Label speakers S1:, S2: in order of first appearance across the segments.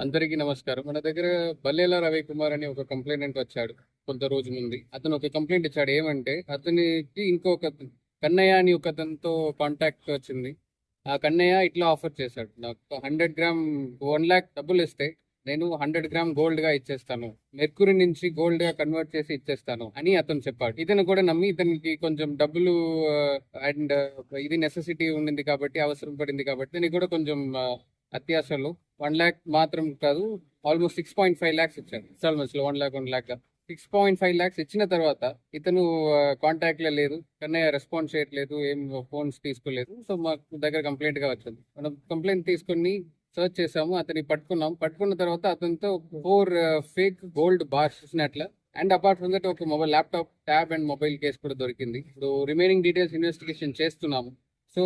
S1: అందరికీ నమస్కారం. మన దగ్గర బల్లేల రవికుమార్ అని ఒక కంప్లైంట్ వచ్చాడు కొంత రోజు ముందు. అతను ఒక కంప్లైంట్ ఇచ్చాడు. ఏమంటే అతనికి ఇంకొక కన్నయ్య అని ఒక అతనితో కాంటాక్ట్ వచ్చింది. ఆ కన్నయ్య ఇట్లా ఆఫర్ చేశాడు, నాకు 100 గ్రామ్ 1 lakh డబ్బులు ఇస్తే నేను 100 గ్రామ్ గోల్డ్ గా ఇచ్చేస్తాను, మెర్కురీ నుంచి గోల్డ్ గా కన్వర్ట్ చేసి ఇచ్చేస్తాను అని అతను చెప్పాడు. ఇతను కూడా నమ్మి ఇతనికి కొంచెం డబ్బులు అండ్ ఇది నెసెసిటీ ఉండింది కాబట్టి, అవసరం పడింది కాబట్టి దీనికి కూడా కొంచెం అత్యాశలు 1 lakh మాత్రం కాదు, ఆల్మోస్ట్ 6.5 lakhs ఇచ్చాడు ఇన్స్టాల్మెంట్స్ లో. 1 lakh 6.5 lakhs ఇచ్చిన తర్వాత ఇతను కాంటాక్ట్ లో లేదు, కన్నయ్య రెస్పాన్స్ చేయట్లేదు, ఏం ఫోన్స్ తీసుకోలేదు. సో మాకు దగ్గర కంప్లైంట్ గా వచ్చింది. మనం కంప్లైంట్ తీసుకుని సర్చ్ చేసాము, అతన్ని పట్టుకున్నాం. పట్టుకున్న తర్వాత అతనితో 4 ఫేక్ గోల్డ్ బార్స్ ఇచ్చినట్ల అండ్ అపార్ట్ ఫ్రమ్ దట్ ఒక mobile laptop, tab and mobile case కూడా దొరికింది. ఇప్పుడు రిమైనింగ్ డీటెయిల్స్ ఇన్వెస్టిగేషన్ చేస్తున్నాము. సో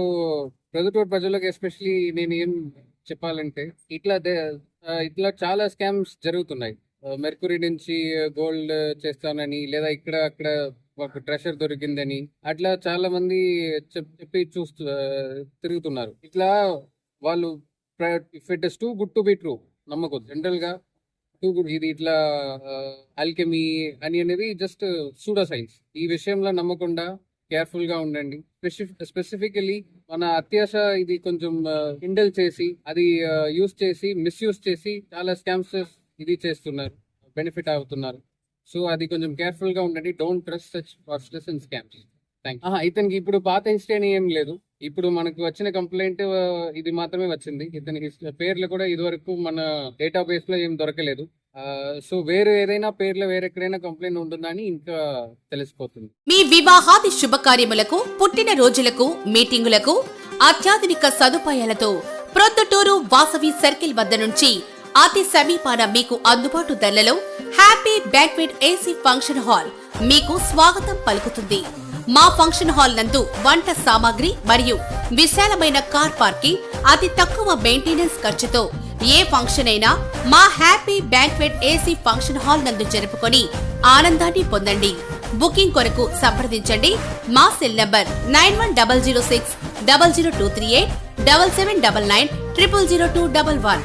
S1: ప్రజలకు ఎస్పెషలీ నేను ఏం చెప్పాలంటే, ఇట్లా చాలా స్కామ్స్ జరుగుతున్నాయి. మెర్కురీ నుంచి గోల్డ్ చేస్తానని, లేదా అక్కడ ఒక ట్రెషర్ దొరికిందని, అట్లా చాలా మంది చెప్పి తిరుగుతున్నారు. ఇట్లా వాళ్ళు if it is too good to be true నమ్మకూడదు. జనరల్ గా టూ గుడ్, ఇది ఇట్లా ఆల్కెమీ అని అనేది జస్ట్ సూడో సైన్స్. ఈ విషయంలో నమ్మకుండా కేర్ఫుల్ గా ఉండండి. స్పెసిఫికలీ మన అత్యాశ ఇది కొంచెం ఇండల్ చేసి, అది యూస్ చేసి, మిస్యూజ్ చేసి చాలా స్కామ్స్ ఇది చేస్తున్నారు, బెనిఫిట్ అవుతున్నారు. సో అది కొంచెం కేర్ఫుల్ గా ఉండండి. Don't trust such worthless and scams. ఇతనికి ఇప్పుడు పాత హిస్టరీ అని ఏం లేదు. ఇప్పుడు మనకు వచ్చిన కంప్లైంట్ ఇది మాత్రమే వచ్చింది. ఇతనికి పేర్లు కూడా ఇదివరకు మన డేటాబేస్ లో ఏం దొరకలేదు. సో వేరే ఏదైనా పేర్లు వేరెక్కడైనా కంప్లైంట్ ఉంటుందా అని ఇంకా తెలిసిపోతుంది.
S2: మీ వివాహాది శుభకార్యములకు, పుట్టిన రోజులకు, మీటింగులకు అత్యాధునిక సదుపాయాలతో ప్రొద్దుటూరు వాసవి సర్కిల్ వద్ద నుంచి అతి సమీపాన మీకు అందుబాటు ధరలలో happy banquet AC function hall మీకు స్వాగతం పలుకుతుంది. మా ఫంక్షన్ హాల్ నందు వంట సామాగ్రి మరియు విశాలమైన కార్ పార్కింగ్, అతి తక్కువ మెయింటెనెన్స్ ఖర్చుతో ఏ ఫంక్షన్ అయినా మా happy banquet AC function hall నందు జరుపుకొని ఆనందాన్ని పొందండి. బుకింగ్ కొరకు సంప్రదించండి. మా సెల్ నంబర్ 9100600238 7799 000211.